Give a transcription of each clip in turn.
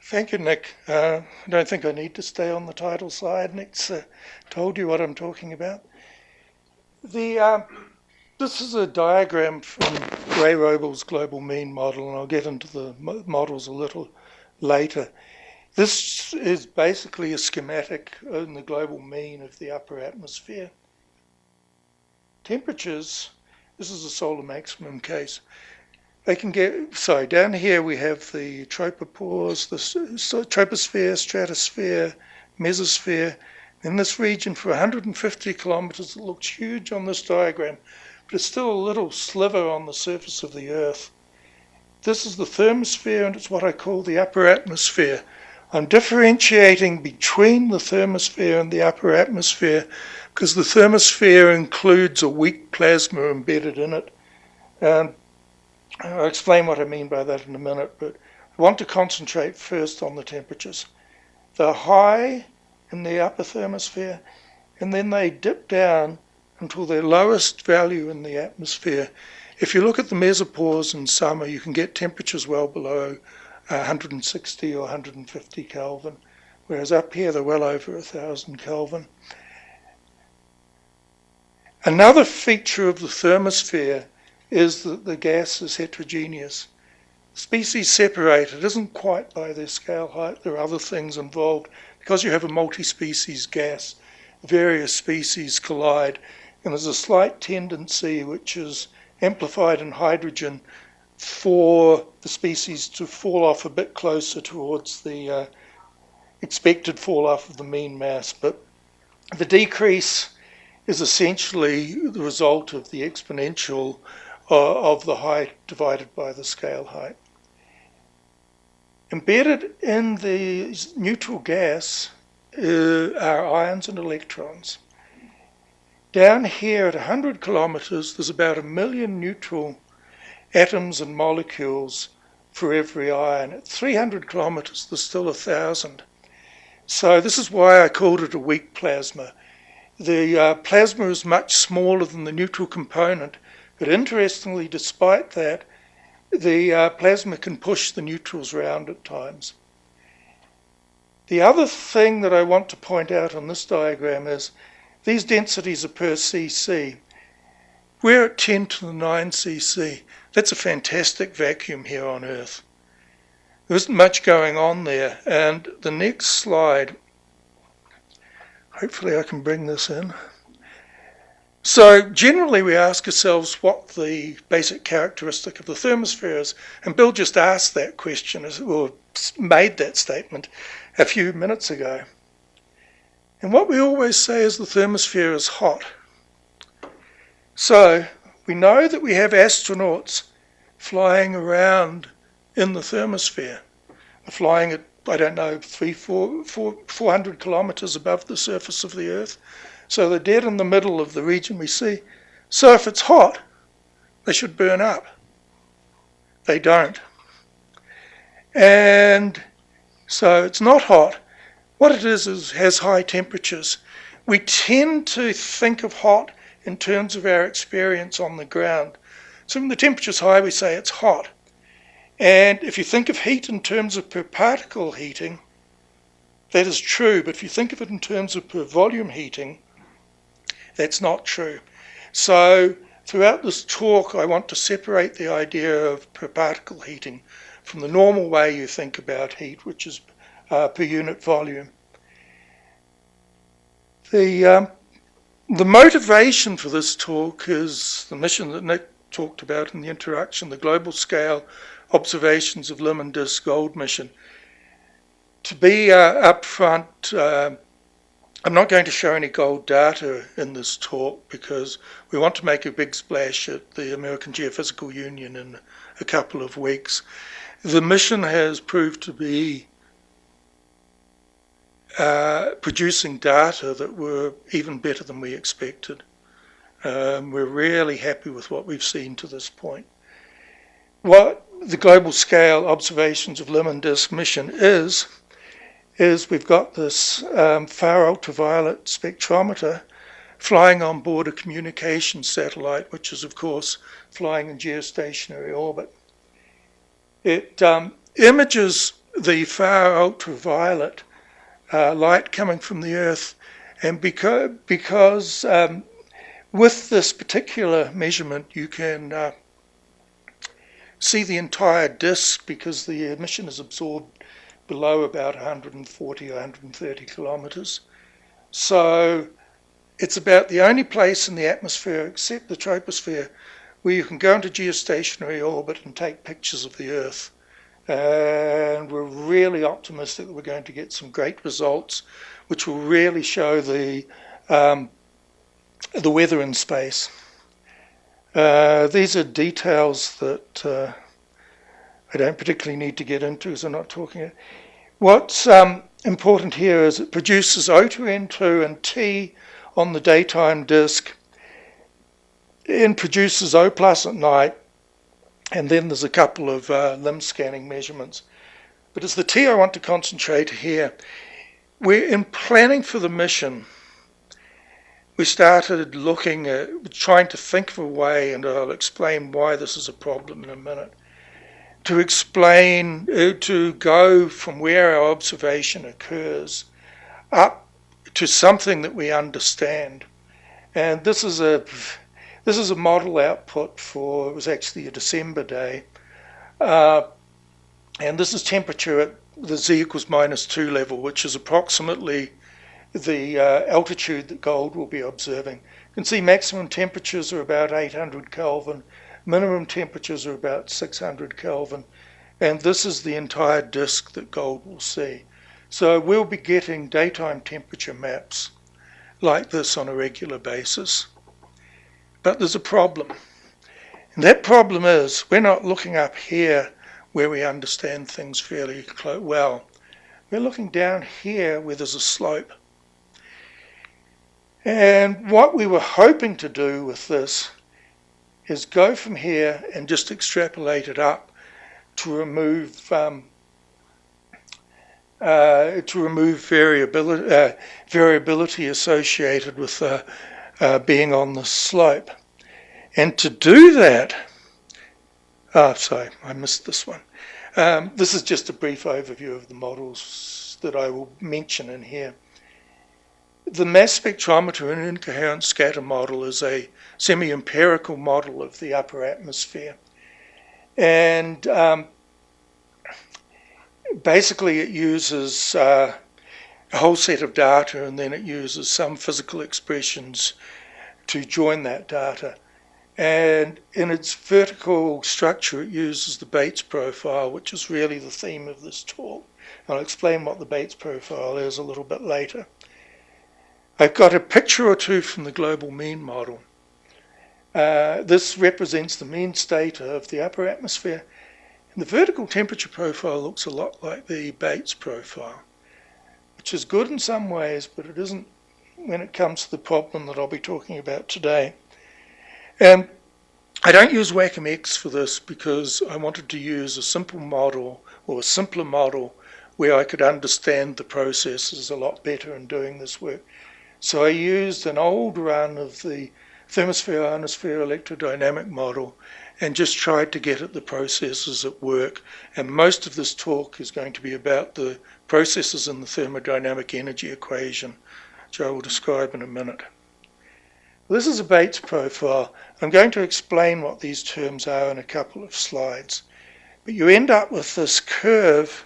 Thank you, Nick. I don't think I need to stay on the title slide. Nick's told you what I'm talking about. This is a diagram from Gray-Robles' global mean model, and I'll get into the models a little later. This is basically a schematic in the global mean of the upper atmosphere. Temperatures, this is a solar maximum case. They can get, down here we have the tropopause, the troposphere, stratosphere, mesosphere. In this region for 150 kilometers, it looks huge on this diagram, but it's still a little sliver on the surface of the Earth. This is the thermosphere, and it's what I call the upper atmosphere. I'm differentiating between the thermosphere and the upper atmosphere because the thermosphere includes a weak plasma embedded in it. And I'll explain what I mean by that in a minute, but I want to concentrate first on the temperatures. They're high in the upper thermosphere, and then they dip down until their lowest value in the atmosphere. If you look at the mesopause in summer, you can get temperatures well below 160 or 150 Kelvin, whereas up here they're well over 1,000 Kelvin. Another feature of the thermosphere is that the gas is heterogeneous. Species separated isn't quite by their scale height. There are other things involved. Because you have a multi-species gas, various species collide, and there's a slight tendency, which is amplified in hydrogen, for the species to fall off a bit closer towards the expected fall off of the mean mass. But the decrease is essentially the result of the exponential of the height divided by the scale height. Embedded in the neutral gas are ions and electrons. Down here at 100 kilometers, there's about 1 million neutral atoms and molecules for every ion. At 300 kilometers, there's still 1,000. So this is why I called it a weak plasma. The plasma is much smaller than the neutral component, but interestingly, despite that, the plasma can push the neutrals around at times. The other thing that I want to point out on this diagram is these densities are per cc. We're at 10 to the 9 cc. That's a fantastic vacuum here on Earth. There isn't much going on there. And the next slide, hopefully I can bring this in. So generally we ask ourselves what the basic characteristic of the thermosphere is, and Bill just asked that question, or made that statement a few minutes ago. And what we always say is the thermosphere is hot. So we know that we have astronauts flying around in the thermosphere, flying at, I don't know, 400 kilometers above the surface of the Earth. So they're dead in the middle of the region we see. So if it's hot, they should burn up. They don't. And so it's not hot. What it is has high temperatures. We tend to think of hot in terms of our experience on the ground. So when the temperature's high, we say it's hot. And if you think of heat in terms of per particle heating, that is true. But if you think of it in terms of per volume heating, that's not true. So throughout this talk, I want to separate the idea of per particle heating from the normal way you think about heat, which is per unit volume. The motivation for this talk is the mission that Nick talked about in the introduction, the global scale observations of limb and disk gold mission. To be upfront, I'm not going to show any gold data in this talk because we want to make a big splash at the American Geophysical Union in a couple of weeks. The mission has proved to be producing data that were even better than we expected. We're really happy with what we've seen to this point. What the global scale observations of limb and disk mission is we've got this far ultraviolet spectrometer flying on board a communication satellite, which is of course flying in geostationary orbit. It images the far ultraviolet light coming from the Earth, and because with this particular measurement you can see the entire disk, because the emission is absorbed below about 140 or 130 kilometers. So it's about the only place in the atmosphere except the troposphere where you can go into geostationary orbit and take pictures of the Earth. And we're really optimistic that we're going to get some great results which will really show the weather in space. These are details that I don't particularly need to get into as I'm not talking. What's important here is it produces O to N2 and T on the daytime disk, and produces O plus at night, and then there's a couple of limb scanning measurements. But it's the T I want to concentrate here. We're in planning for the mission. We started looking at trying to think of a way, and I'll explain why this is a problem in a minute, to explain, to go from where our observation occurs up to something that we understand. And this is a model output for, it was actually a December day, and this is temperature at the Z equals -2 level, which is approximately the altitude that gold will be observing. You can see maximum temperatures are about 800 Kelvin, minimum temperatures are about 600 Kelvin, and this is the entire disk that gold will see. So we'll be getting daytime temperature maps like this on a regular basis. But there's a problem. And that problem is we're not looking up here where we understand things fairly well. We're looking down here where there's a slope. And what we were hoping to do with this is go from here and just extrapolate it up to remove variability associated with being on the slope. And to do that, sorry, I missed this one. This is just a brief overview of the models that I will mention in here. The mass spectrometer and incoherent scatter model is a semi-empirical model of the upper atmosphere. And basically it uses a whole set of data, and then it uses some physical expressions to join that data. And in its vertical structure, it uses the Bates profile, which is really the theme of this talk. I'll explain what the Bates profile is a little bit later. I've got a picture or two from the global mean model. This represents the mean state of the upper atmosphere. And the vertical temperature profile looks a lot like the Bates profile, which is good in some ways, but it isn't when it comes to the problem that I'll be talking about today. And I don't use WACM-X for this because I wanted to use a simple model, or a simpler model, where I could understand the processes a lot better in doing this work. So I used an old run of the Thermosphere, Ionosphere electrodynamic model and just tried to get at the processes at work. And most of this talk is going to be about the processes in the thermodynamic energy equation, which I will describe in a minute. This is a Bates profile. I'm going to explain what these terms are in a couple of slides. But you end up with this curve.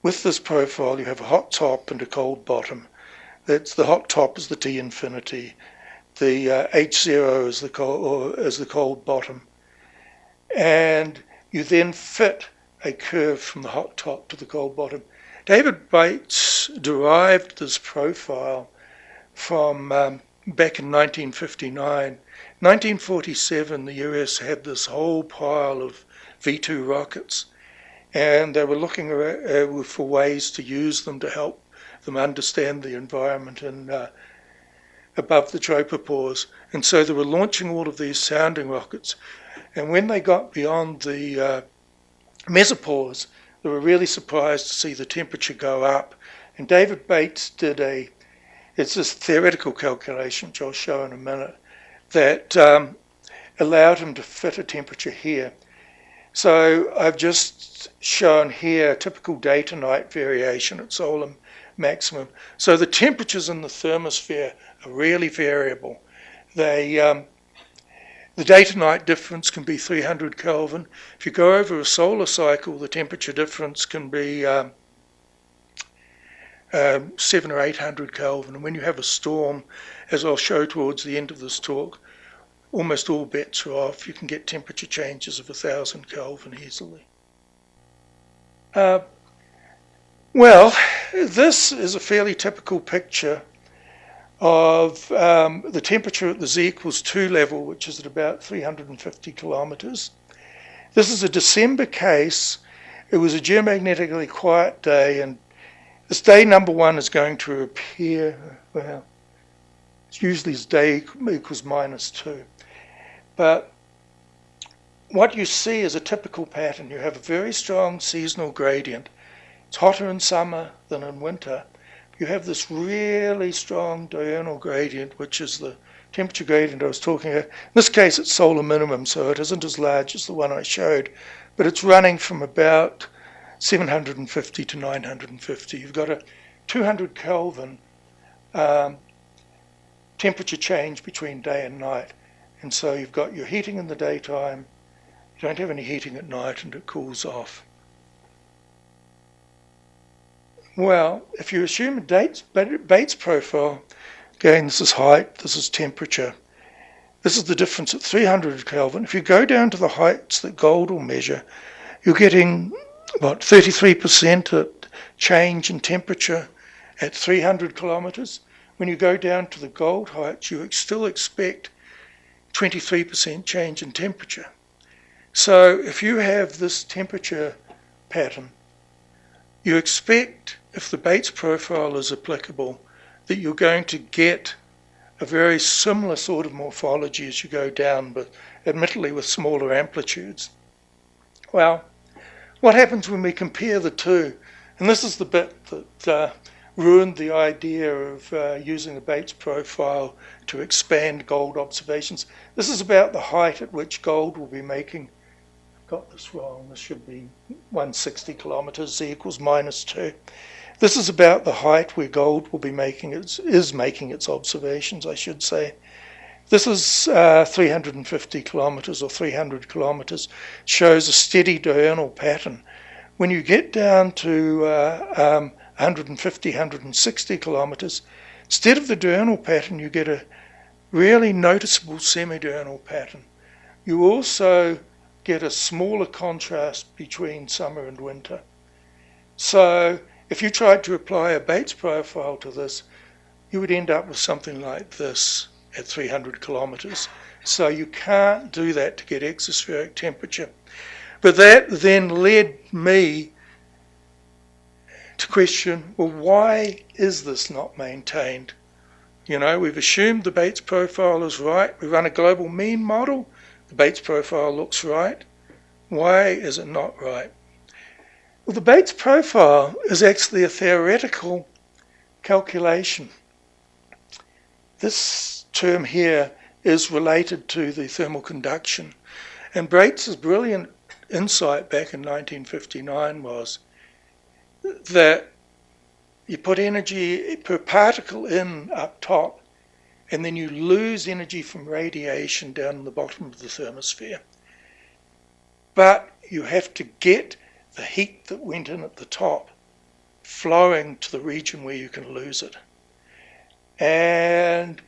With this profile, you have a hot top and a cold bottom. That's the hot top is the T infinity. The H0 is the cold bottom. And you then fit a curve from the hot top to the cold bottom. David Bates derived this profile from back in 1959. 1947, the US had this whole pile of V2 rockets, and they were looking for ways to use them to help them understand the environment above the tropopause. And so they were launching all of these sounding rockets. And when they got beyond the mesopause, they were really surprised to see the temperature go up. And David Bates did it's this theoretical calculation, which I'll show in a minute, that allowed him to fit a temperature here. So I've just shown here typical day to night variation at solar maximum. So the temperatures in the thermosphere are really variable. The day to night difference can be 300 Kelvin. If you go over a solar cycle, the temperature difference can be 700 or 800 Kelvin. And when you have a storm, as I'll show towards the end of this talk, almost all bets are off. You can get temperature changes of 1000 Kelvin easily. Well, this is a fairly typical picture of the temperature at the Z equals 2 level, which is at about 350 kilometers. This is a December case. It was a geomagnetically quiet day, and this day number 1 is going to appear, well, it's usually as day equals -2. But what you see is a typical pattern. You have a very strong seasonal gradient. It's hotter in summer than in winter. You have this really strong diurnal gradient, which is the temperature gradient I was talking about. In this case, it's solar minimum, so it isn't as large as the one I showed, but it's running from about 750 to 950. You've got a 200 Kelvin temperature change between day and night. And so you've got your heating in the daytime, you don't have any heating at night, and it cools off. Well, if you assume a Bates profile, again, this is height, this is temperature. This is the difference at 300 Kelvin. If you go down to the heights that gold will measure, you're getting, what, 33% at change in temperature at 300 kilometers. When you go down to the gold heights, you still expect 23% change in temperature. So if you have this temperature pattern, you expect, if the Bates profile is applicable, that you're going to get a very similar sort of morphology as you go down, but admittedly with smaller amplitudes. Well, what happens when we compare the two? And this is the bit that ruined the idea of using the Bates profile to expand gold observations. This is about the height at which gold will be making, got this wrong, this should be 160 kilometers, Z equals -2. This is about the height where gold will be making is making its observations, I should say. This is 350 kilometers or 300 kilometers, shows a steady diurnal pattern. When you get down to 150, 160 kilometers, instead of the diurnal pattern, you get a really noticeable semi-diurnal pattern. You also get a smaller contrast between summer and winter. So if you tried to apply a Bates profile to this, you would end up with something like this at 300 kilometers. So you can't do that to get exospheric temperature. But that then led me to question, well, why is this not maintained? You know, we've assumed the Bates profile is right. We run a global mean model. The Bates profile looks right. Why is it not right? Well, the Bates profile is actually a theoretical calculation. This term here is related to the thermal conduction. And Bates's brilliant insight back in 1959 was that you put energy per particle in up top, and then you lose energy from radiation down in the bottom of the thermosphere. But you have to get the heat that went in at the top flowing to the region where you can lose it. And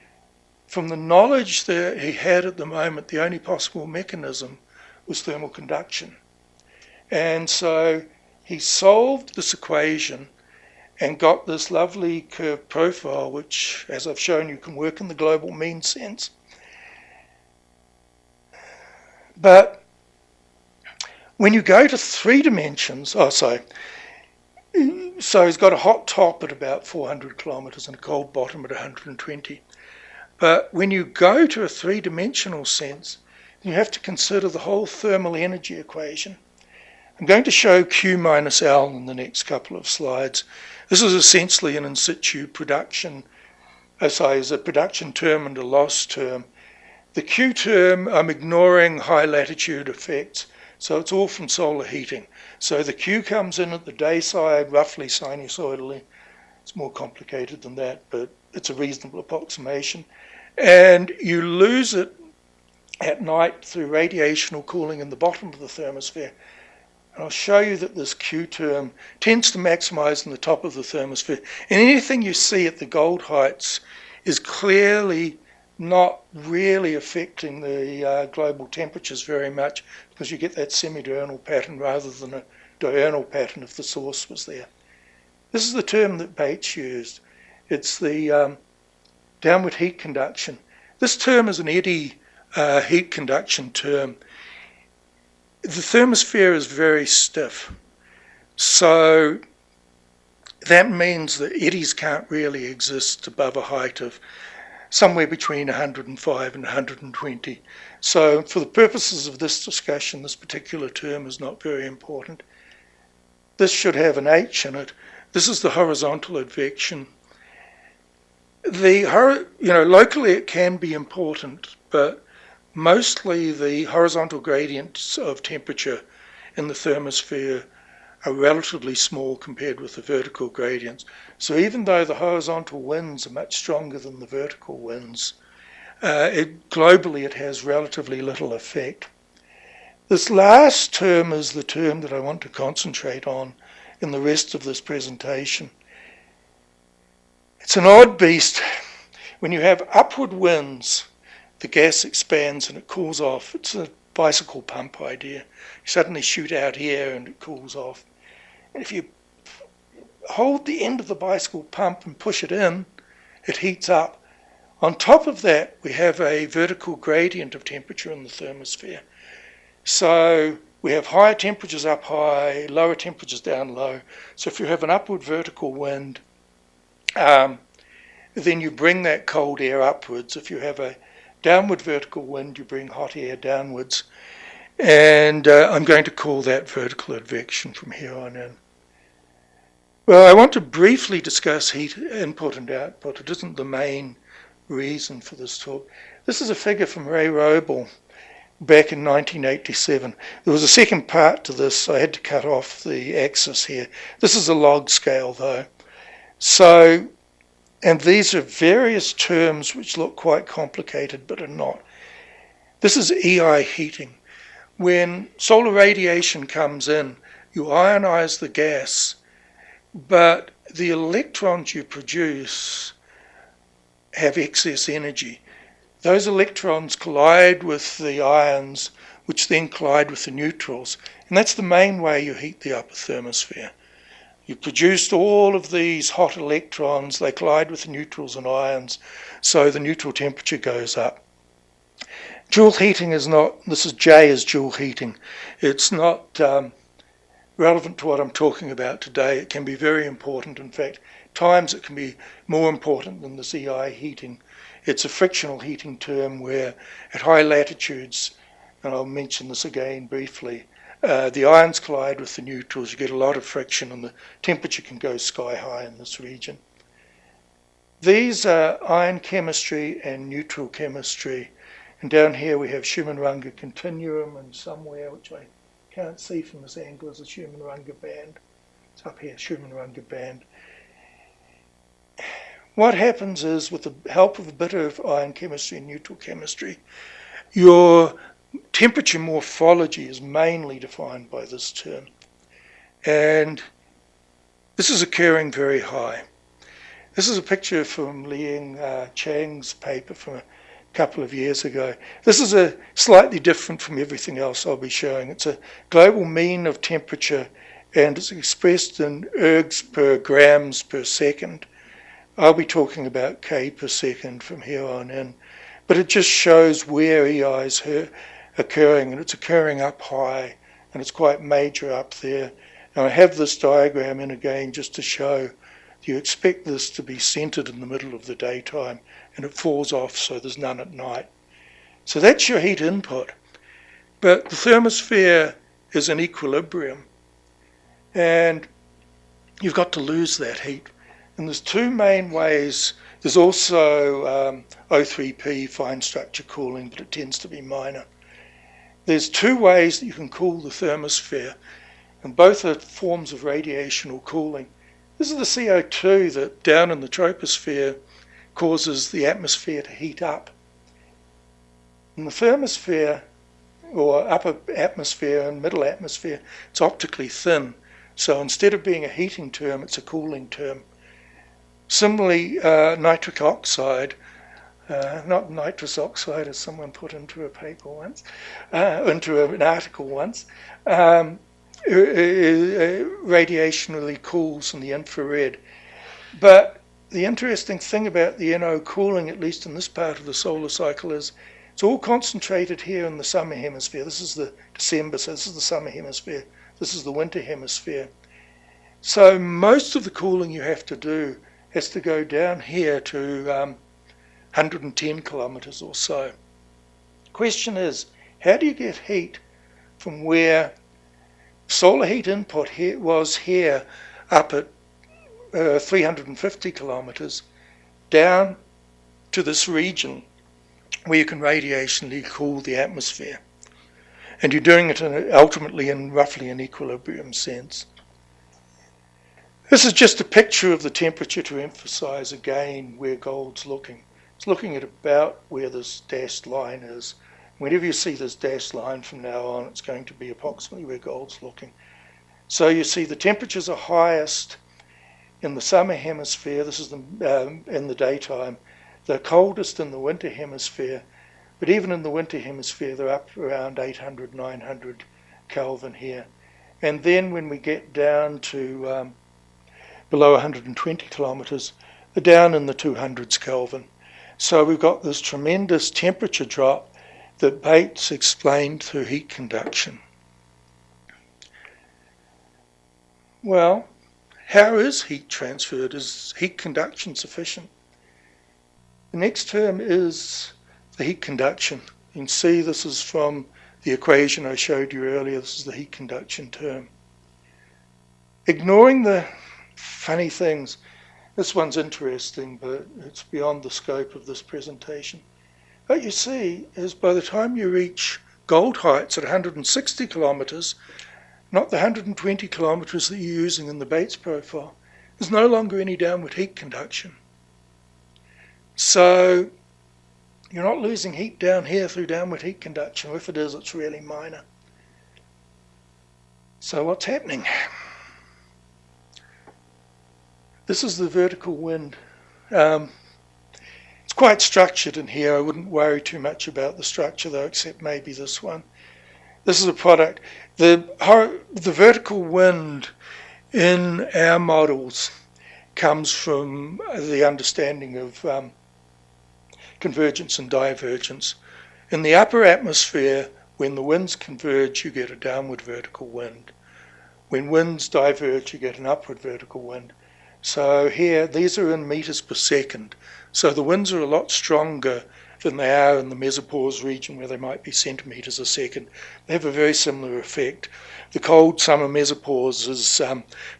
from the knowledge that he had at the moment, the only possible mechanism was thermal conduction. And so he solved this equation and got this lovely curved profile, which, as I've shown you, can work in the global mean sense. But when you go to 3 dimensions, so he's got a hot top at about 400 kilometers and a cold bottom at 120. But when you go to a 3-dimensional sense, you have to consider the whole thermal energy equation. I'm going to show Q minus L in the next couple of slides. This is essentially an in situ production, is a production term and a loss term. The Q term, I'm ignoring high latitude effects So it's all from solar heating. So the Q comes in at the day side, roughly sinusoidally. It's more complicated than that, but it's a reasonable approximation. And you lose it at night through radiational cooling in the bottom of the thermosphere. And I'll show you that this Q term tends to maximize in the top of the thermosphere. And anything you see at the gold heights is clearly not really affecting the global temperatures very much, because you get that semi-diurnal pattern rather than a diurnal pattern if the source was there. This is the term that Bates used. It's the downward heat conduction. This term is an eddy heat conduction term. The thermosphere is very stiff, so that means that eddies can't really exist above a height of somewhere between 105 and 120. So for the purposes of this discussion, this particular term is not very important. This should have an H in it. This is the horizontal advection. Locally it can be important, but mostly the horizontal gradients of temperature in the thermosphere are relatively small compared with the vertical gradients. So even though the horizontal winds are much stronger than the vertical winds, globally it has relatively little effect. This last term is the term that I want to concentrate on in the rest of this presentation. It's an odd beast. When you have upward winds, the gas expands and it cools off. It's a bicycle pump idea. You suddenly shoot out here and it cools off. And if you hold the end of the bicycle pump and push it in, it heats up. On top of that, we have a vertical gradient of temperature in the thermosphere. So we have higher temperatures up high, lower temperatures down low. So if you have an upward vertical wind, then you bring that cold air upwards. If you have a downward vertical wind, you bring hot air downwards. And I'm going to call that vertical advection from here on in. Well, I want to briefly discuss heat input and output. It isn't the main reason for this talk. This is a figure from Ray Roble back in 1987. There was a second part to this. I had to cut off the axis here. This is a log scale though. So, and these are various terms which look quite complicated but are not. This is EI heating. When solar radiation comes in, you ionize the gas, but the electrons you produce have excess energy. Those electrons collide with the ions, which then collide with the neutrals. And that's the main way you heat the upper thermosphere. You produced all of these hot electrons, they collide with the neutrals and ions, so the neutral temperature goes up. Joule heating is not, this is J as joule heating. It's not relevant to what I'm talking about today. It can be very important. In fact, times it can be more important than this EI heating. It's a frictional heating term where at high latitudes, and I'll mention this again briefly, the ions collide with the neutrals, you get a lot of friction and the temperature can go sky high in this region. These are ion chemistry and neutral chemistry. And down here we have Schumann-Runge continuum, and somewhere, which I can't see from this angle, is a Schumann-Runge band. It's up here, Schumann-Runge band. What happens is, with the help of a bit of ion chemistry and neutral chemistry, your temperature morphology is mainly defined by this term. And this is occurring very high. This is a picture from Liang Chang's paper from a couple of years ago. This is a slightly different from everything else I'll be showing. It's a global mean of temperature and it's expressed in ergs per grams per second. I'll be talking about K per second from here on in, but it just shows where EI is occurring, and it's occurring up high, and it's quite major up there. Now I have this diagram in again just to show you expect this to be centered in the middle of the daytime, and it falls off so there's none at night. So that's your heat input, but the thermosphere is in equilibrium, and you've got to lose that heat. And there's two main ways. There's also O3P, fine structure cooling, but it tends to be minor. There's two ways that you can cool the thermosphere, and both are forms of radiational cooling. This is the CO2 that down in the troposphere causes the atmosphere to heat up. In the thermosphere, or upper atmosphere and middle atmosphere, it's optically thin. So instead of being a heating term, it's a cooling term. Similarly, nitric oxide, not nitrous oxide as someone put into a paper once, into an article once, radiationally cools in the infrared. But the interesting thing about the NO cooling, at least in this part of the solar cycle, is it's all concentrated here in the summer hemisphere. This is the December, so this is the summer hemisphere. This is the winter hemisphere. So most of the cooling you have to do has to go down here to 110 kilometers or so. Question is, how do you get heat from where solar heat input here was here up at 350 kilometers down to this region where you can radiationally cool the atmosphere? And you're doing it ultimately in roughly an equilibrium sense. This is just a picture of the temperature to emphasize again where gold's looking. It's looking at about where this dashed line is. Whenever you see this dashed line from now on, it's going to be approximately where gold's looking. So you see the temperatures are highest in the summer hemisphere. This is in the daytime. They're coldest in the winter hemisphere. But even in the winter hemisphere, they're up around 800, 900 Kelvin here. And then when we get down to below 120 kilometers, they're down in the 200s Kelvin. So we've got this tremendous temperature drop that Bates explained through heat conduction. Well, how is heat transferred? Is heat conduction sufficient? The next term is the heat conduction. You can see this is from the equation I showed you earlier. This is the heat conduction term. Ignoring the funny things, this one's interesting, but it's beyond the scope of this presentation. What you see is by the time you reach gold heights at 160 kilometers, not the 120 kilometers that you're using in the Bates profile, there's no longer any downward heat conduction. So you're not losing heat down here through downward heat conduction. If it is, it's really minor. So what's happening? This is the vertical wind. It's quite structured in here. I wouldn't worry too much about the structure though, except maybe this one. This is a product. The vertical wind in our models comes from the understanding of convergence and divergence. In the upper atmosphere, when the winds converge, you get a downward vertical wind. When winds diverge, you get an upward vertical wind. So here, these are in meters per second. So the winds are a lot stronger than they are in the mesopause region where they might be centimeters a second. They have a very similar effect. The cold summer mesopause is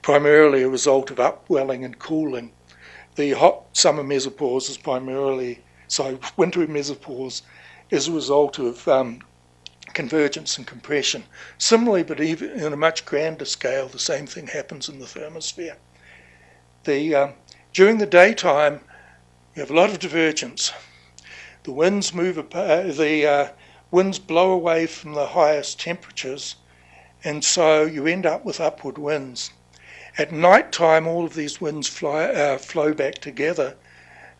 primarily a result of upwelling and cooling. The hot summer mesopause is winter mesopause is a result of convergence and compression. Similarly, but even in a much grander scale, the same thing happens in the thermosphere. During the daytime, you have a lot of divergence. The winds winds blow away from the highest temperatures, and so you end up with upward winds. At night time, all of these winds flow back together,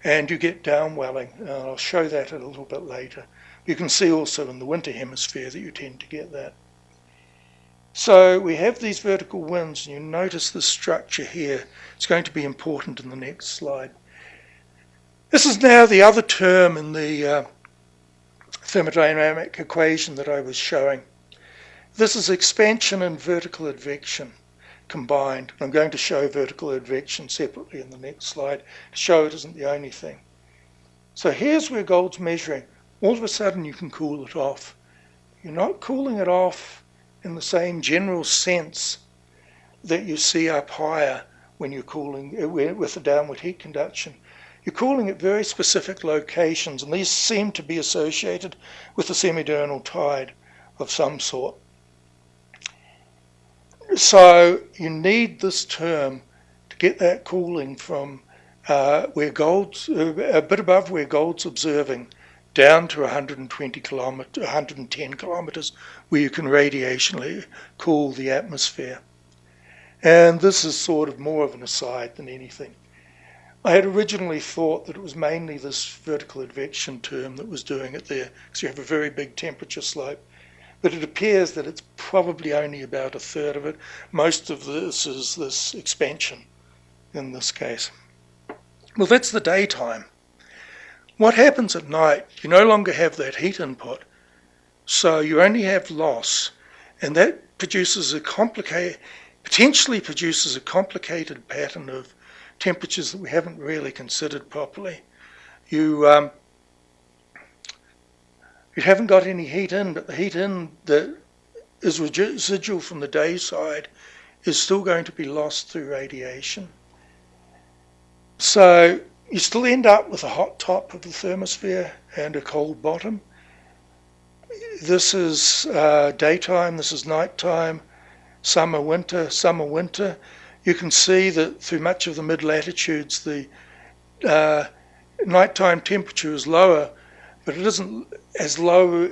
and you get downwelling. I'll show that a little bit later. You can see also in the winter hemisphere that you tend to get that. So we have these vertical winds, and you notice the structure here. It's going to be important in the next slide. This is now the other term in the thermodynamic equation that I was showing. This is expansion and vertical advection combined. I'm going to show vertical advection separately in the next slide to show it isn't the only thing. So here's where gold's measuring. All of a sudden you can cool it off. You're not cooling it off in the same general sense that you see up higher when you're cooling with the downward heat conduction. You're cooling at very specific locations, and these seem to be associated with the semidiurnal tide. of some sort. So you need this term to get that cooling from where gold's a bit above where gold's observing down to 110 kilometers, where you can radiationally cool the atmosphere. And this is sort of more of an aside than anything. I had originally thought that it was mainly this vertical advection term that was doing it there, because you have a very big temperature slope. But it appears that it's probably only about a third of it. Most of this is this expansion in this case. Well, that's the daytime. What happens at night? You no longer have that heat input, so you only have loss, and that produces potentially produces a complicated pattern of temperatures that we haven't really considered properly. You haven't got any heat in, but the heat in that is residual from the day side is still going to be lost through radiation. So you still end up with a hot top of the thermosphere and a cold bottom. This is daytime, this is nighttime, summer, winter, summer, winter. You can see that through much of the mid-latitudes the nighttime temperature is lower, but it isn't as low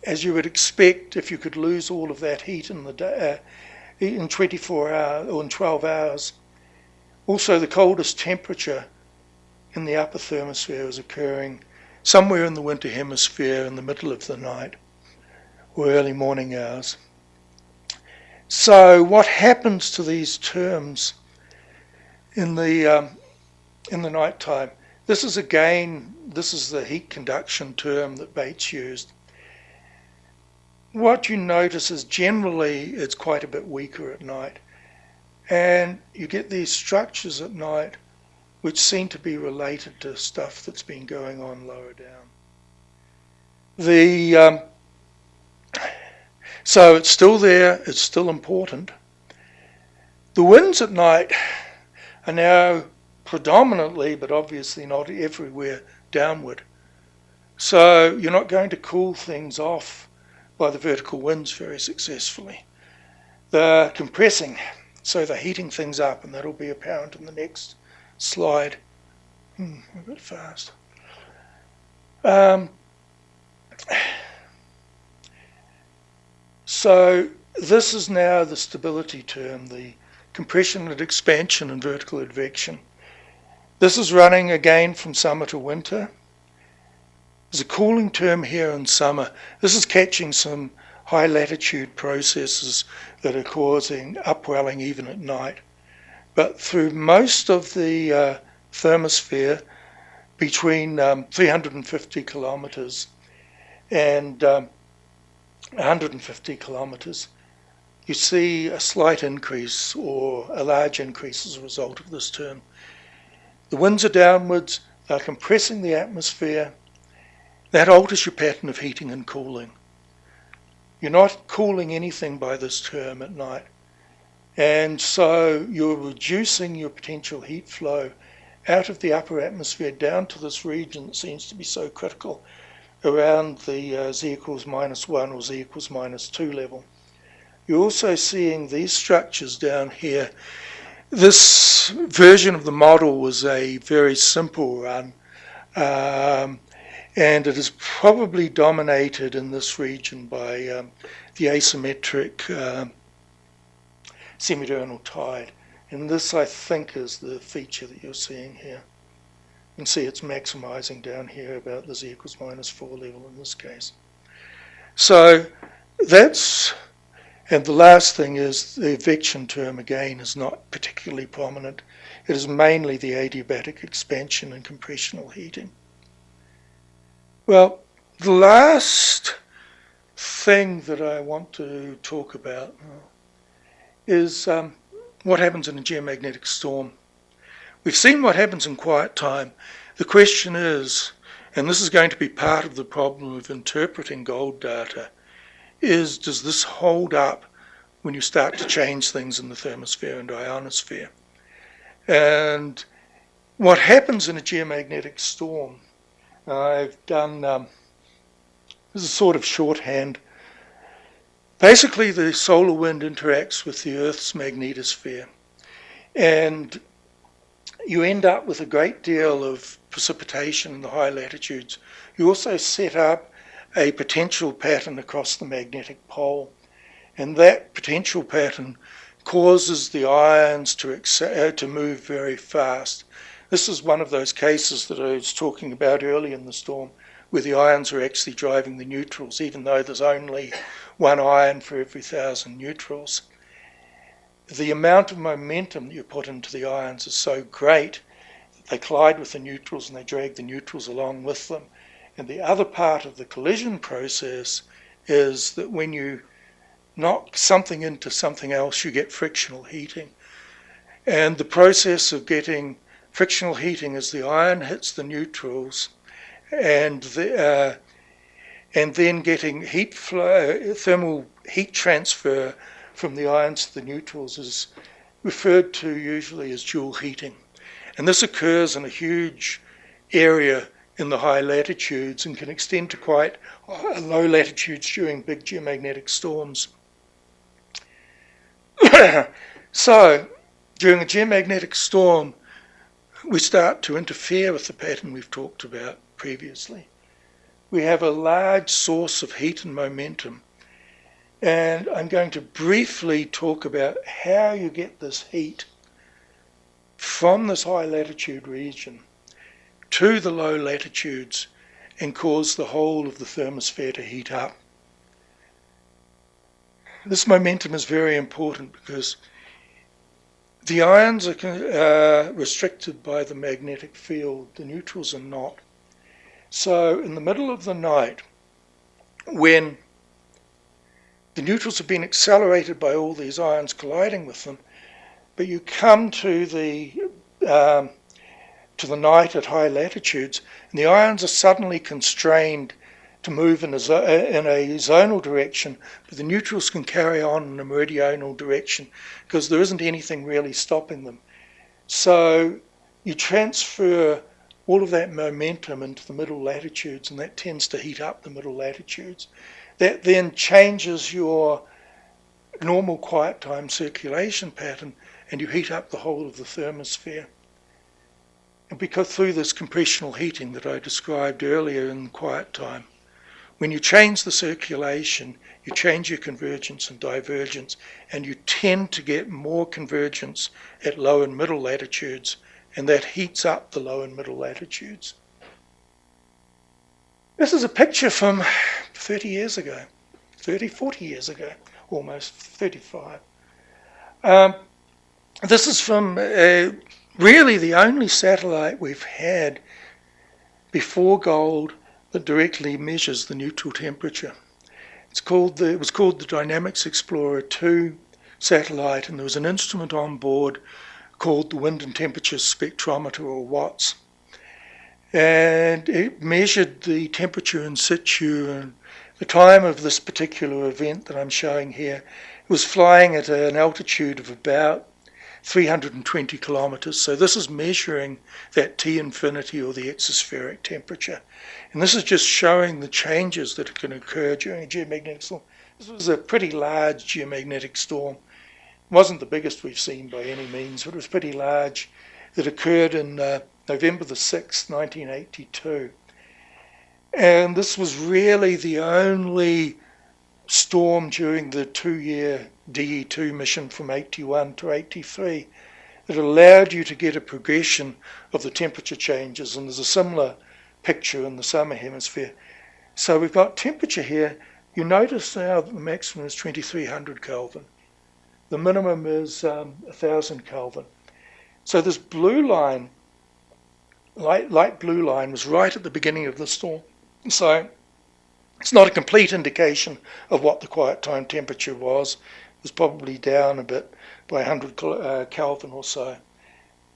as you would expect if you could lose all of that heat in the day, in 24 hours or in 12 hours. Also, the coldest temperature in the upper thermosphere is occurring somewhere in the winter hemisphere in the middle of the night or early morning hours. So what happens to these terms in the nighttime? This is the heat conduction term that Bates used. What you notice is generally it's quite a bit weaker at night, and you get these structures at night which seem to be related to stuff that's been going on lower down. So it's still there, it's still important. The winds at night are now predominantly, but obviously not everywhere, downward. So you're not going to cool things off by the vertical winds very successfully. They're compressing, so they're heating things up, and that'll be apparent in the next slide. A bit fast. So this is now the stability term, the compression and expansion and vertical advection. This is running again from summer to winter. There's a cooling term here in summer. This is catching some high latitude processes that are causing upwelling even at night. But through most of the thermosphere, between 350 kilometers and 150 kilometers, you see a slight increase or a large increase as a result of this term. The winds are downwards, they're compressing the atmosphere. That alters your pattern of heating and cooling. You're not cooling anything by this term at night. And so you're reducing your potential heat flow out of the upper atmosphere down to this region that seems to be so critical around the z equals -1 or z equals -2 level. You're also seeing these structures down here. This version of the model was a very simple run, and it is probably dominated in this region by the asymmetric semidiurnal tide. And this, I think, is the feature that you're seeing here. You can see it's maximizing down here about the z equals -4 level in this case. So that's, and the last thing is the advection term again is not particularly prominent. It is mainly the adiabatic expansion and compressional heating. Well, the last thing that I want to talk about is what happens in a geomagnetic storm. We've seen what happens in quiet time. The question is, and this is going to be part of the problem of interpreting gold data, is does this hold up when you start to change things in the thermosphere and ionosphere? And what happens in a geomagnetic storm, I've done, this is sort of shorthand, Basically, the solar wind interacts with the Earth's magnetosphere, and you end up with a great deal of precipitation in the high latitudes. You also set up a potential pattern across the magnetic pole, and that potential pattern causes the ions to move very fast. This is one of those cases that I was talking about early in the storm, where the ions are actually driving the neutrals, even though there's only one ion for every 1,000 neutrals. The amount of momentum that you put into the ions is so great that they collide with the neutrals and they drag the neutrals along with them. And the other part of the collision process is that when you knock something into something else, you get frictional heating. And the process of getting frictional heating is the ion hits the neutrals, and then getting heat flow, thermal heat transfer from the ions to the neutrals is referred to usually as Joule heating. And this occurs in a huge area in the high latitudes and can extend to quite low latitudes during big geomagnetic storms. So, during a geomagnetic storm, we start to interfere with the pattern we've talked about previously. We have a large source of heat and momentum, and I'm going to briefly talk about how you get this heat from this high latitude region to the low latitudes and cause the whole of the thermosphere to heat up. This momentum is very important because the ions are restricted by the magnetic field, the neutrals are not. So in the middle of the night, when the neutrals have been accelerated by all these ions colliding with them, but you come to the night at high latitudes, and the ions are suddenly constrained to move in a zonal direction, but the neutrals can carry on in a meridional direction because there isn't anything really stopping them. So you transfer all of that momentum into the middle latitudes, and that tends to heat up the middle latitudes. That then changes your normal quiet time circulation pattern, and you heat up the whole of the thermosphere. And because through this compressional heating that I described earlier in quiet time, when you change the circulation, you change your convergence and divergence, and you tend to get more convergence at low and middle latitudes, and that heats up the low and middle latitudes. This is a picture from 30 years ago, 40 years ago, almost 35. This is from really the only satellite we've had before gold that directly measures the neutral temperature. It was called the Dynamics Explorer 2 satellite, and there was an instrument on board called the Wind and Temperature Spectrometer, or WATS. And it measured the temperature in situ, and the time of this particular event that I'm showing here, it was flying at an altitude of about 320 kilometers. So this is measuring that T infinity, or the exospheric temperature. And this is just showing the changes that can occur during a geomagnetic storm. This was a pretty large geomagnetic storm. It wasn't the biggest we've seen by any means, but it was pretty large. It occurred in November the 6th, 1982. And this was really the only storm during the 2-year DE2 mission from 81 to 83 that allowed you to get a progression of the temperature changes. And there's a similar picture in the summer hemisphere. So we've got temperature here. You notice now that the maximum is 2300 Kelvin. The minimum is 1000 Kelvin. So this blue line, light blue line, was right at the beginning of the storm. So it's not a complete indication of what the quiet time temperature was. It was probably down a bit by 100 Kelvin or so.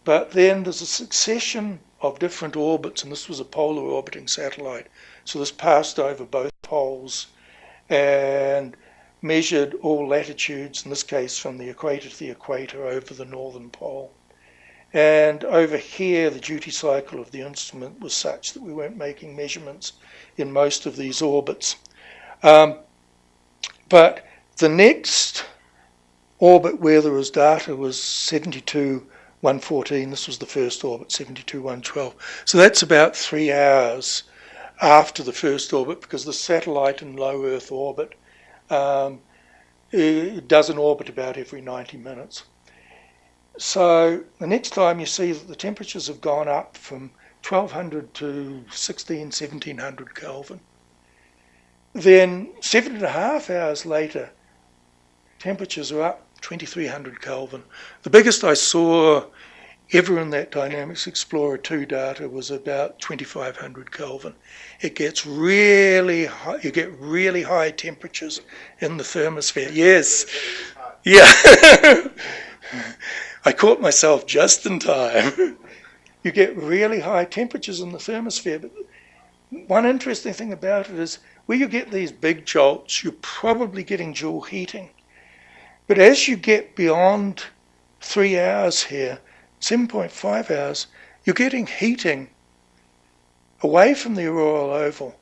But then there's a succession of different orbits, and this was a polar orbiting satellite. So this passed over both poles and measured all latitudes, in this case from the equator to the equator over the northern pole. And over here, the duty cycle of the instrument was such that we weren't making measurements in most of these orbits. But The next orbit where there was data was 72-114. This was the first orbit, 72-112. So that's about 3 hours after the first orbit, because the satellite in low Earth orbit it does an orbit about every 90 minutes. So the next time you see that the temperatures have gone up from 1200 to 1700 Kelvin. Then 7.5 hours later, temperatures are up 2300 Kelvin. The biggest I saw ever in that Dynamics Explorer 2 data was about 2500 Kelvin. It gets really high, you get really high temperatures in the thermosphere. Yes, yeah. I caught myself just in time. You get really high temperatures in the thermosphere, but one interesting thing about it is where you get these big jolts, you're probably getting Joule heating. But as you get beyond 3 hours here, 7.5 hours, you're getting heating away from the auroral oval.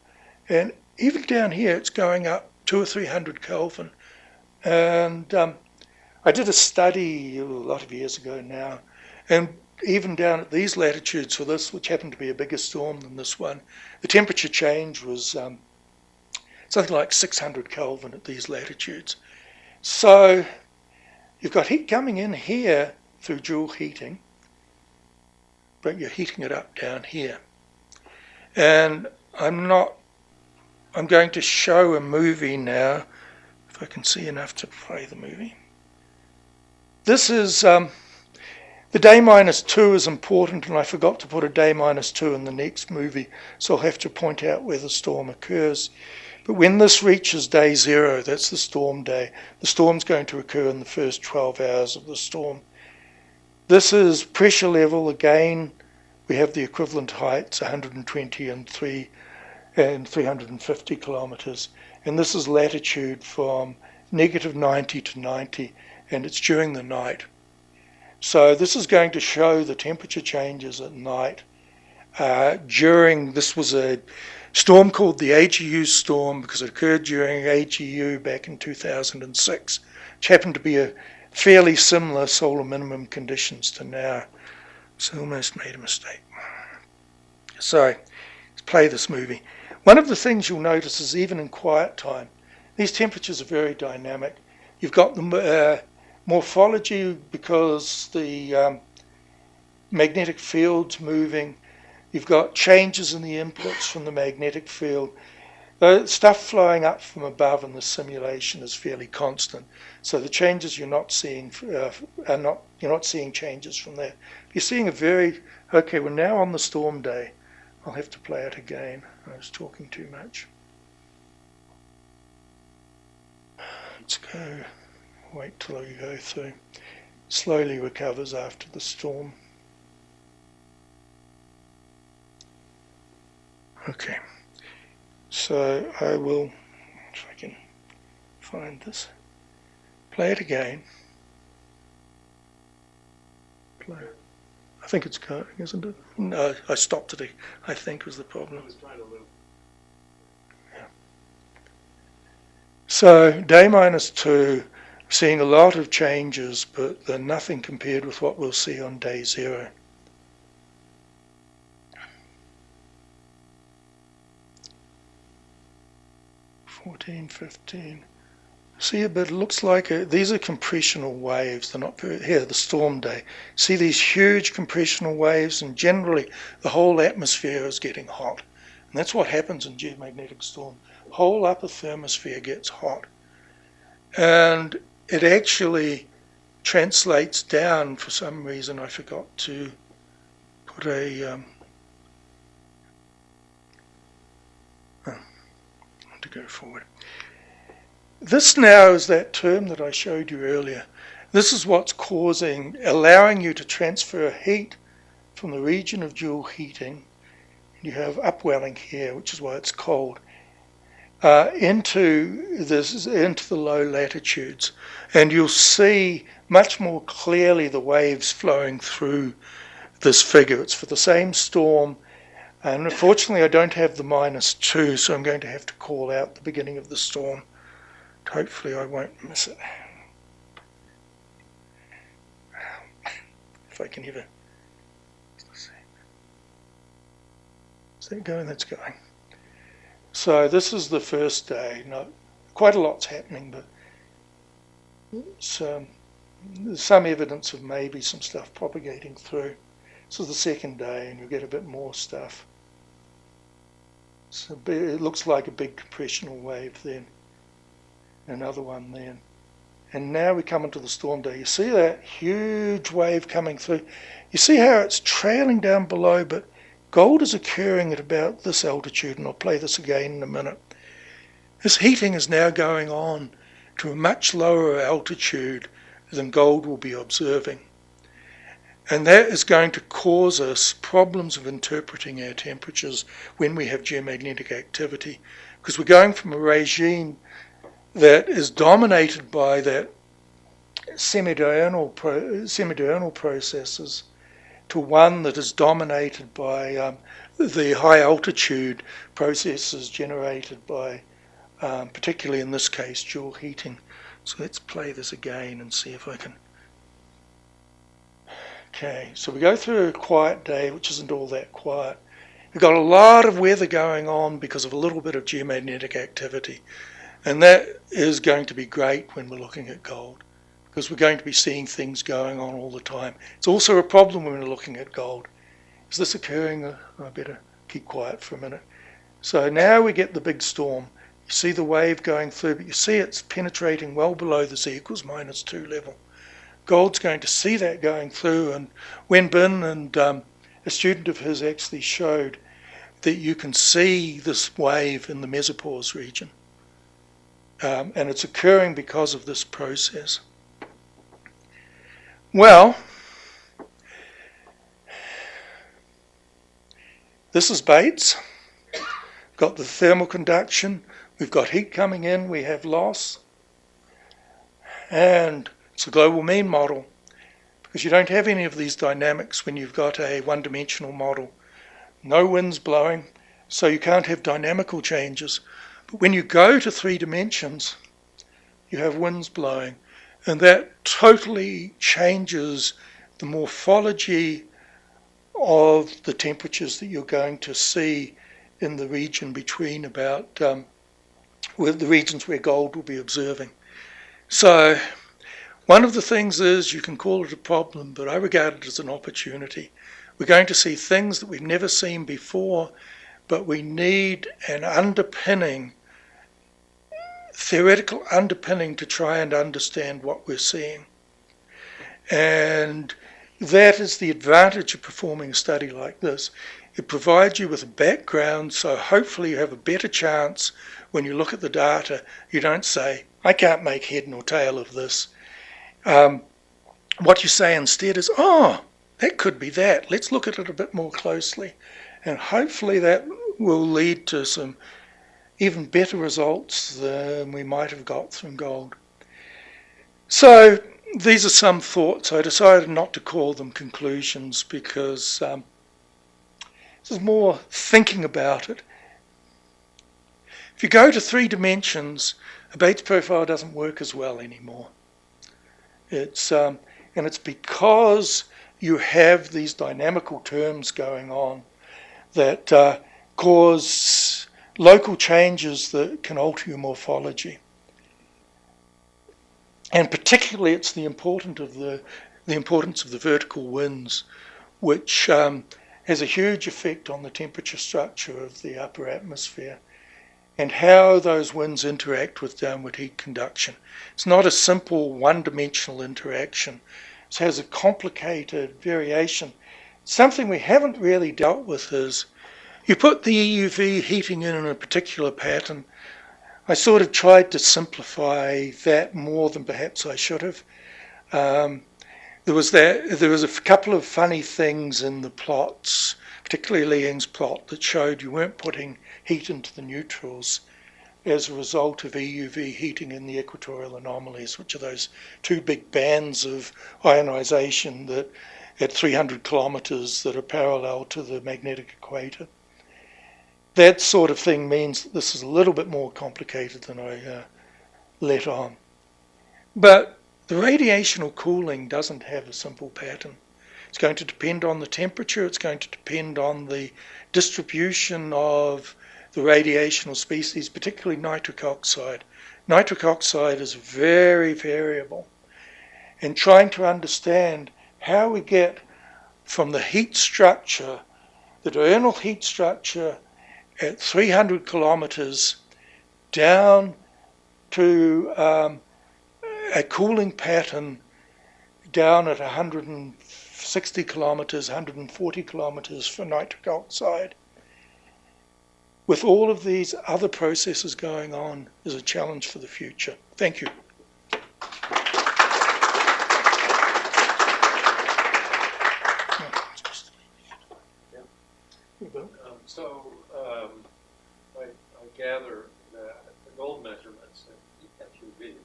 And even down here, it's going up 200 or 300 Kelvin. And I did a study a lot of years ago now, and even down at these latitudes for this, which happened to be a bigger storm than this one, the temperature change was something like 600 Kelvin at these latitudes. So you've got heat coming in here through Joule heating, but you're heating it up down here. And I'm going to show a movie now, if I can see enough to play the movie. This is, the day -2 is important, and I forgot to put a day -2 in the next movie, so I'll have to point out where the storm occurs. But when this reaches day 0, that's the storm day, the storm's going to occur in the first 12 hours of the storm. This is pressure level. Again, we have the equivalent heights, 120 and 350 kilometers. And this is latitude from -90 to 90, and it's during the night. So this is going to show the temperature changes at night. This was a storm called the AGU storm because it occurred during AGU back in 2006, which happened to be a fairly similar solar minimum conditions to now. So I almost made a mistake. So let's play this movie. One of the things you'll notice is even in quiet time, these temperatures are very dynamic. You've got the morphology because the magnetic field's moving. You've got changes in the inputs from the magnetic field. The stuff flowing up from above in the simulation is fairly constant. So the changes you're not seeing you're not seeing changes from there. You're seeing okay, we're now on the storm day. I'll have to play it again. I was talking too much. Let's go. Wait till you go through. Slowly recovers after the storm. Okay, so I will, if I can find this, play it again. Play. I think it's going, isn't it? No, I stopped it, I think was the problem. Yeah. So, day -2, seeing a lot of changes, but they're nothing compared with what we'll see on day 0. $14, $15. See a bit, it looks like these are compressional waves. They're not very, here, the storm day. See these huge compressional waves, and generally the whole atmosphere is getting hot. And that's what happens in geomagnetic storm. The whole upper thermosphere gets hot. And it actually translates down, for some reason I forgot to put to go forward. This now is that term that I showed you earlier. This is what's allowing you to transfer heat from the region of Joule heating. You have upwelling here, which is why it's cold, into the low latitudes. And you'll see much more clearly the waves flowing through this figure. It's for the same storm. And unfortunately, I don't have the -2, so I'm going to have to call out the beginning of the storm. Hopefully I won't miss it. If I can ever. Is that going? That's going. So this is the first day. No, quite a lot's happening, but there's some evidence of maybe some stuff propagating through. This is the second day, and you'll get a bit more stuff. So it looks like a big compressional wave then. Another one then. And now we come into the storm day. You see that huge wave coming through. You see how it's trailing down below, but gold is occurring at about this altitude, and I'll play this again in a minute. This heating is now going on to a much lower altitude than gold will be observing. And that is going to cause us problems of interpreting our temperatures when we have geomagnetic activity, because we're going from a regime that is dominated by that semidiurnal processes to one that is dominated by the high altitude processes generated by, particularly in this case, Joule heating. So let's play this again and see if I can. Okay, so we go through a quiet day, which isn't all that quiet. We've got a lot of weather going on because of a little bit of geomagnetic activity. And that is going to be great when we're looking at gold, because we're going to be seeing things going on all the time. It's also a problem when we're looking at gold. Is this occurring? I better keep quiet for a minute. So now we get the big storm. You see the wave going through, but you see it's penetrating well below the Z equals -2 level. Gold's going to see that going through, and Wenbin and a student of his actually showed that you can see this wave in the mesopause region. And it's occurring because of this process. Well, this is Bates. Got the thermal conduction. We've got heat coming in. We have loss. And it's a global mean model, because you don't have any of these dynamics when you've got a one-dimensional model. No winds blowing, so you can't have dynamical changes. But when you go to 3 dimensions, you have winds blowing, and that totally changes the morphology of the temperatures that you're going to see in the region between about with the regions where gold will be observing. So one of the things is, you can call it a problem, but I regard it as an opportunity. We're going to see things that we've never seen before, but we need an underpinning, theoretical underpinning, to try and understand what we're seeing. And that is the advantage of performing a study like this. It provides you with a background, so hopefully you have a better chance when you look at the data. You don't say, I can't make head nor tail of this. What you say instead is, oh, that could be that. Let's look at it a bit more closely. And hopefully that will lead to some even better results than we might have got from gold. So these are some thoughts. I decided not to call them conclusions, because this is more thinking about it. If you go to 3 dimensions, a Bates profile doesn't work as well anymore. And it's because you have these dynamical terms going on that cause local changes that can alter your morphology. And particularly it's the importance of the vertical winds, which has a huge effect on the temperature structure of the upper atmosphere and how those winds interact with downward heat conduction. It's not a simple one-dimensional interaction. It has a complicated variation. Something we haven't really dealt with is, you put the EUV heating in a particular pattern. I sort of tried to simplify that more than perhaps I should have. There was a couple of funny things in the plots, particularly Liang's plot, that showed you weren't putting heat into the neutrals as a result of EUV heating in the equatorial anomalies, which are those 2 big bands of ionization that at 300 kilometers that are parallel to the magnetic equator. That sort of thing means that this is a little bit more complicated than I let on. But the radiational cooling doesn't have a simple pattern. It's going to depend on the temperature, it's going to depend on the distribution of the radiational species, particularly nitric oxide. Nitric oxide is very variable. And trying to understand how we get from the heat structure, the diurnal heat structure at 300 kilometers down to a cooling pattern down at 160 kilometers, 140 kilometers for nitric oxide. With all of these other processes going on is a challenge for the future. Thank you. I gather that the gold measurements in FUV,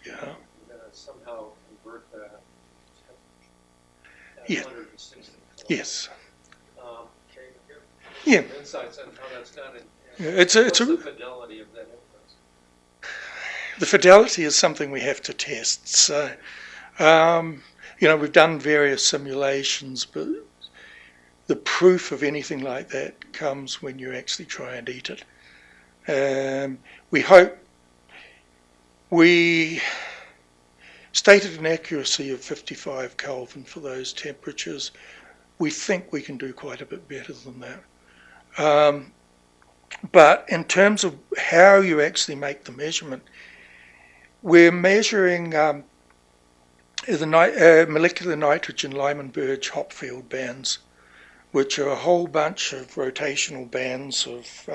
Yeah. you're going to somehow convert that to Yeah. 160. Yes. Can you give Yeah. some insights on how that's done? And It's what's the fidelity of that inference? The fidelity is something we have to test. So, we've done various simulations, but the proof of anything like that comes when you actually try and eat it. We stated an accuracy of 55 Kelvin for those temperatures. We think we can do quite a bit better than that. But in terms of how you actually make the measurement, we're measuring the molecular nitrogen Lyman-Burge-Hopfield bands, which are a whole bunch of rotational bands of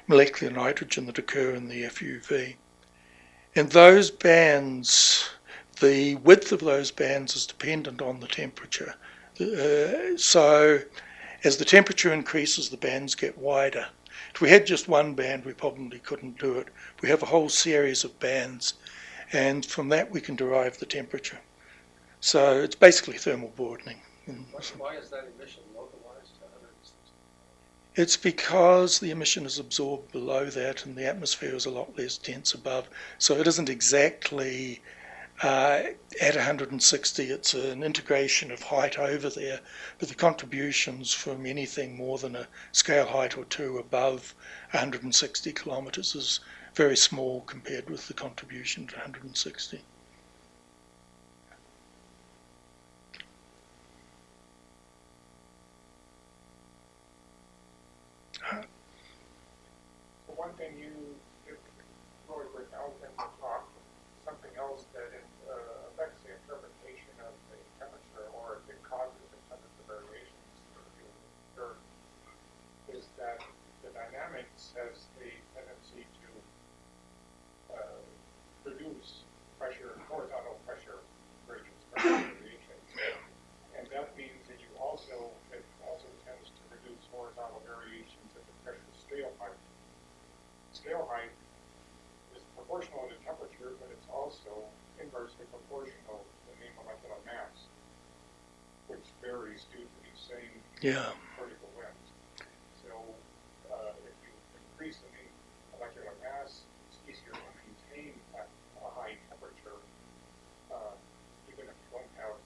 molecular nitrogen that occur in the FUV. And those bands, the width of those bands is dependent on the temperature. So as the temperature increases, the bands get wider. If we had just one band, we probably couldn't do it. We have a whole series of bands, and from that we can derive the temperature. So it's basically thermal broadening. Why is that emission localized to 160? It's because the emission is absorbed below that and the atmosphere is a lot less dense above. So it isn't exactly at 160, it's an integration of height over there, but the contributions from anything more than a scale height or two above 160 kilometers is very small compared with the contribution to 160. One thing you did really bring out in the talk, something else that affects the interpretation of the temperature, or it causes the temperature variations for the Earth, is that the dynamics has the tendency to produce pressure, horizontal pressure gradients, pressure variations, and that means that it also tends to produce horizontal variations at the pressure scale height. Scale height is proportional to temperature, but it's also inversely proportional to the molecular mass, which varies due to these same vertical winds. So if you increase the mean molecular mass, it's easier to maintain at a high temperature, even if you don't have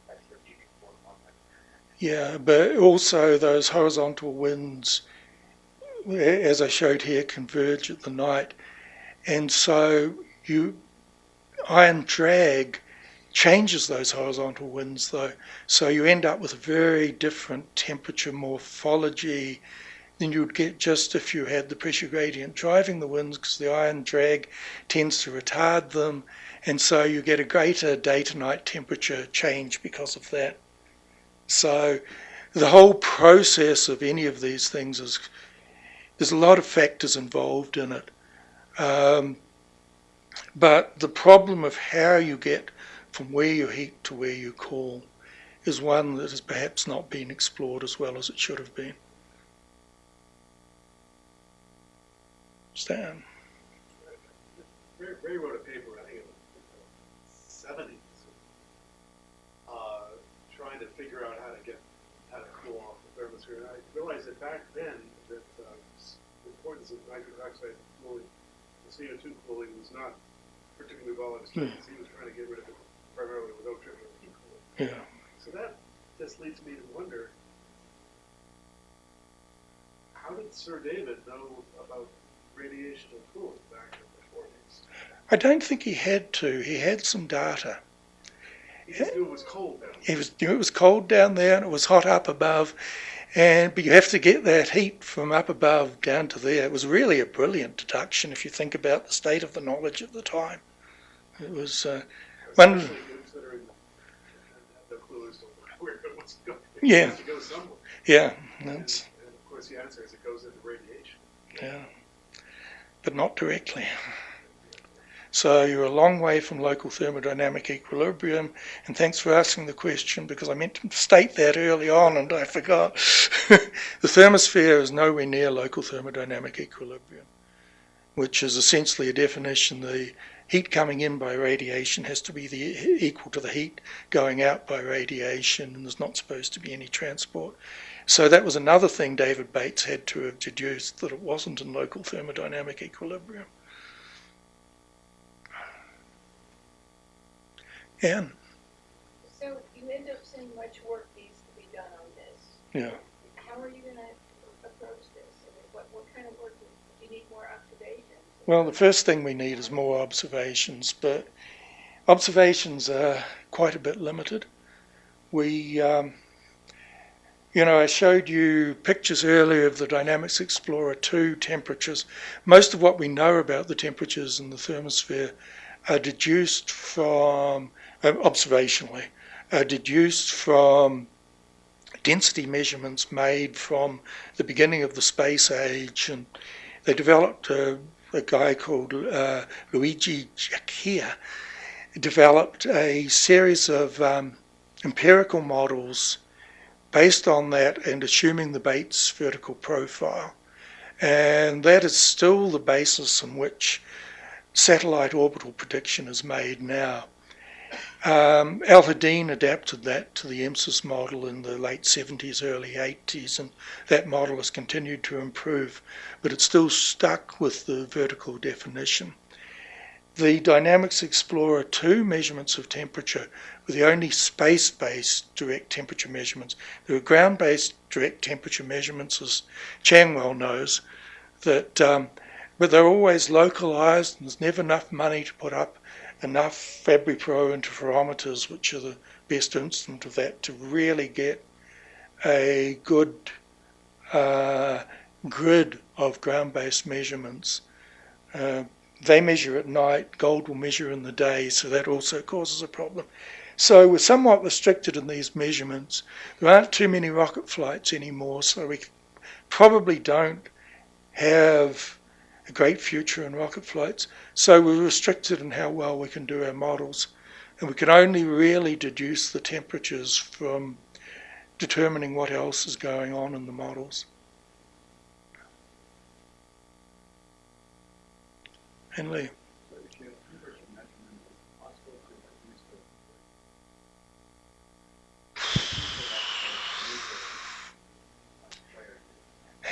extra heating for on that. Yeah, but also those horizontal winds, as I showed here, converge at the night, and so ion drag changes those horizontal winds though, so you end up with a very different temperature morphology than you'd get just if you had the pressure gradient driving the winds, because the ion drag tends to retard them, and so you get a greater day to night temperature change because of that. So the whole process of any of these things is, there's a lot of factors involved in it. But the problem of how you get from where you heat to where you cool is one that has perhaps not been explored as well as it should have been. Stan? Ray wrote a paper, I think in the 70s, trying to figure out how to cool off the thermosphere. And I realized that back then that the importance of nitrogen oxide cooling the CO2 cooling was not particularly well understood, because he was trying to get rid of it primarily with no-trip heat cooling. Yeah. So that just leads me to wonder, how did Sir David know about radiation and cooling back in the 40s? I don't think he had to. He had some data. He just knew it was cold down there. He knew it was cold down there and it was hot up above, but you have to get that heat from up above down to there. It was really a brilliant deduction if you think about the state of the knowledge at the time. It was one. Especially considering the clue as to where it was going. Yeah. It has to go somewhere. Yeah, And that's, of course the answer is it goes into radiation. yeah, but not directly. So you're a long way from local thermodynamic equilibrium, and thanks for asking the question because I meant to state that early on and I forgot. The thermosphere is nowhere near local thermodynamic equilibrium, which is essentially a definition. The heat coming in by radiation has to be equal to the heat going out by radiation, and there's not supposed to be any transport. So that was another thing David Bates had to have deduced, that it wasn't in local thermodynamic equilibrium. Anne? So you end up saying much work needs to be done on this. Yeah. How are you going to approach this? I mean, what kind of work do you need more observations? Well, the first thing we need is more observations, but observations are quite a bit limited. We, I showed you pictures earlier of the Dynamics Explorer 2 temperatures. Most of what we know about the temperatures in the thermosphere are deduced from, observationally, are deduced from density measurements made from the beginning of the space age. And they developed, a guy called Luigi Giacchia developed a series of empirical models based on that and assuming the Bates vertical profile. And that is still the basis on which satellite orbital prediction is made now. Al Hadin adapted that to the EMSIS model in the late 70s, early 80s, and that model has continued to improve, but it's still stuck with the vertical definition. The Dynamics Explorer 2 measurements of temperature were the only space-based direct temperature measurements. There were ground-based direct temperature measurements, as Changwell knows, but they're always localized, and there's never enough money to put up enough Fabry-Pro interferometers, which are the best instrument of that, to really get a good grid of ground-based measurements. They measure at night, gold will measure in the day, so that also causes a problem. So we're somewhat restricted in these measurements. There aren't too many rocket flights anymore, so we probably don't have a great future in rocket flights. So we're restricted in how well we can do our models. And we can only really deduce the temperatures from determining what else is going on in the models. Henley.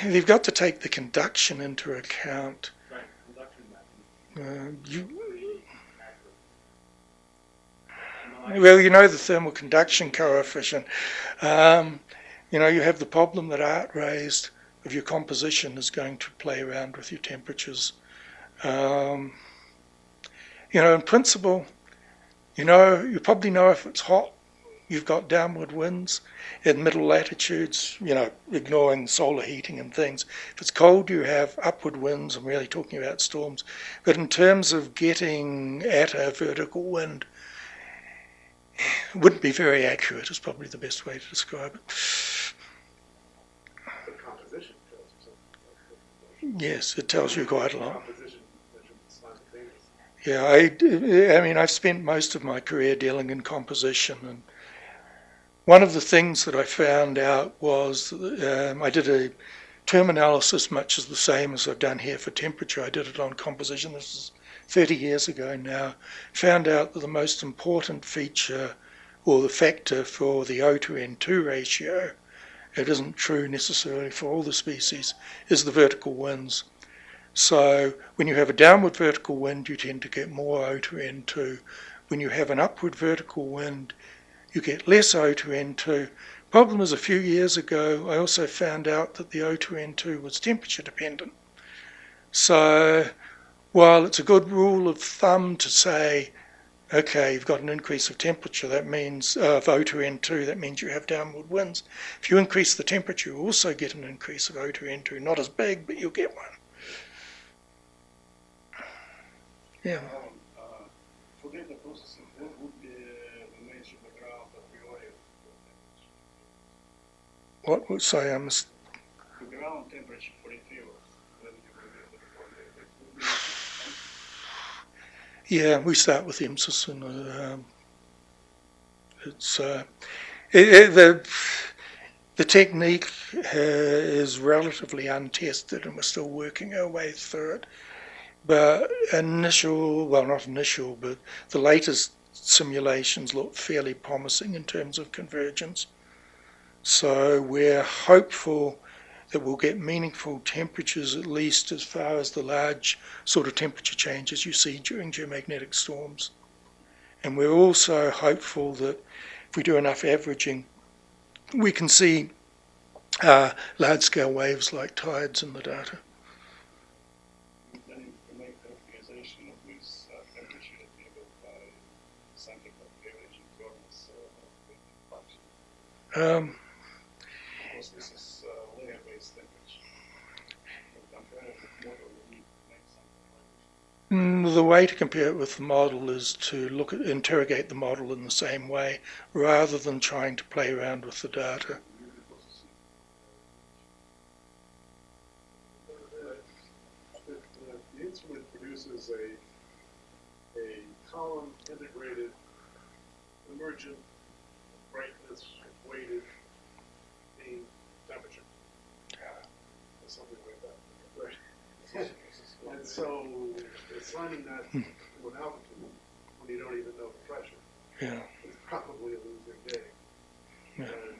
You've got to take the conduction into account. Right, conduction Well, you know the thermal conduction coefficient. You have the problem that Art raised of your composition is going to play around with your temperatures. In principle, you probably know if it's hot, you've got downward winds. In middle latitudes, ignoring solar heating and things. If it's cold, you have upward winds. I'm really talking about storms. But in terms of getting at a vertical wind, it wouldn't be very accurate, is probably the best way to describe it. The composition tells you something. Yes, it tells you quite a lot. Composition measurements simultaneously. Yeah, I've spent most of my career dealing in composition, and one of the things that I found out was I did a term analysis much as the same as I've done here for temperature. I did it on composition. This is 30 years ago now. Found out that the most important feature or the factor for the O to N2 ratio, it isn't true necessarily for all the species, is the vertical winds. So when you have a downward vertical wind, you tend to get more O to N2. When you have an upward vertical wind, you get less O to N2. Problem is, a few years ago, I also found out that the O to N2 was temperature dependent. So while it's a good rule of thumb to say, okay, you've got an increase of temperature, that means of O to N2, that means you have downward winds. If you increase the temperature, you also get an increase of O to N2. Not as big, but you'll get one. Yeah. Forget the processing. What would be the nature of the ground a priori? What? Sorry, I missed. The ground temperature for a field. Yeah, we start with EMSIS, and it's the technique is relatively untested, and we're still working our way through it. But not initial, but the latest simulations look fairly promising in terms of convergence. So we're hopeful that we'll get meaningful temperatures, at least as far as the large sort of temperature changes you see during geomagnetic storms. And we're also hopeful that if we do enough averaging, we can see large-scale waves like tides in the data. Then you can make the optimization of this temperature table by something like averaging curves function. Because this is layer-based temperature. Compared with model, we need to make something like this. The way to compare it with the model is to interrogate the model in the same way, rather than trying to play around with the data. The instrument produces a column integrated emergent brightness weighted mean temperature. Or something like that. Right. And so assigning that to an altitude when you don't even know the pressure Yeah. is probably a losing game. Yeah. And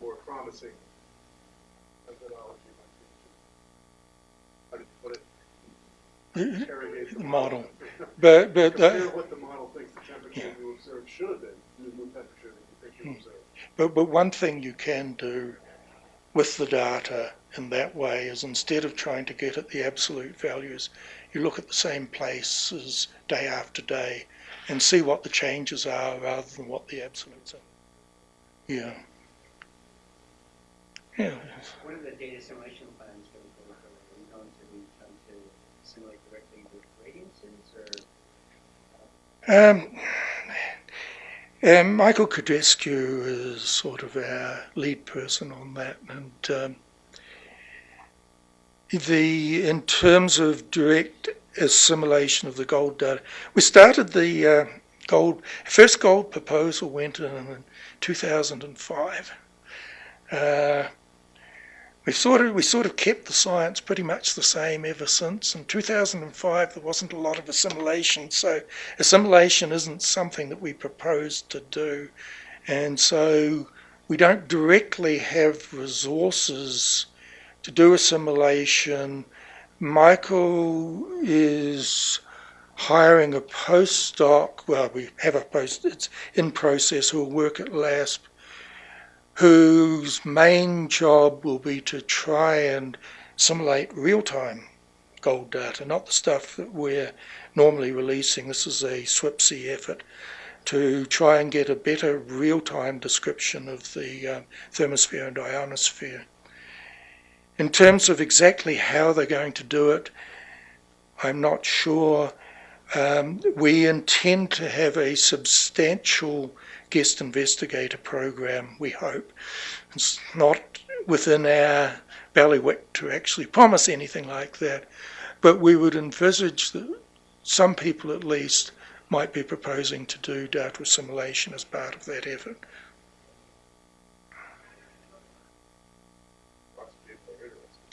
more promising methodology might be to, how did you put it? Interrogate The model. model. But Compare what the model thinks the temperature you observe should have been to the temperature that you think you observed. But one thing you can do with the data in that way is, instead of trying to get at the absolute values, you look at the same places day after day and see what the changes are rather than what the absolutes are. Yeah. Yeah. What are the data simulation plans going forward? Are we going to be trying to simulate directly with radiances, or? Michael Codrescu is sort of our lead person on that, and in terms of direct assimilation of the gold data, we started the first gold proposal went in 2005. We sort of kept the science pretty much the same ever since. In 2005, there wasn't a lot of assimilation, so assimilation isn't something that we proposed to do, and so we don't directly have resources to do assimilation. Michael is hiring a postdoc. Well, we have a it's in process, who will work at LASP, whose main job will be to try and simulate real-time gold data, not the stuff that we're normally releasing. This is a SWIPSI effort to try and get a better real-time description of the Thermosphere and Ionosphere. In terms of exactly how they're going to do it, I'm not sure. We intend to have a substantial guest investigator program, we hope. It's not within our bailiwick to actually promise anything like that, but we would envisage that some people at least might be proposing to do data assimilation as part of that effort.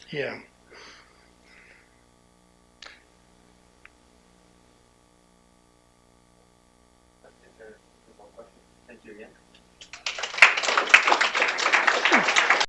Yeah.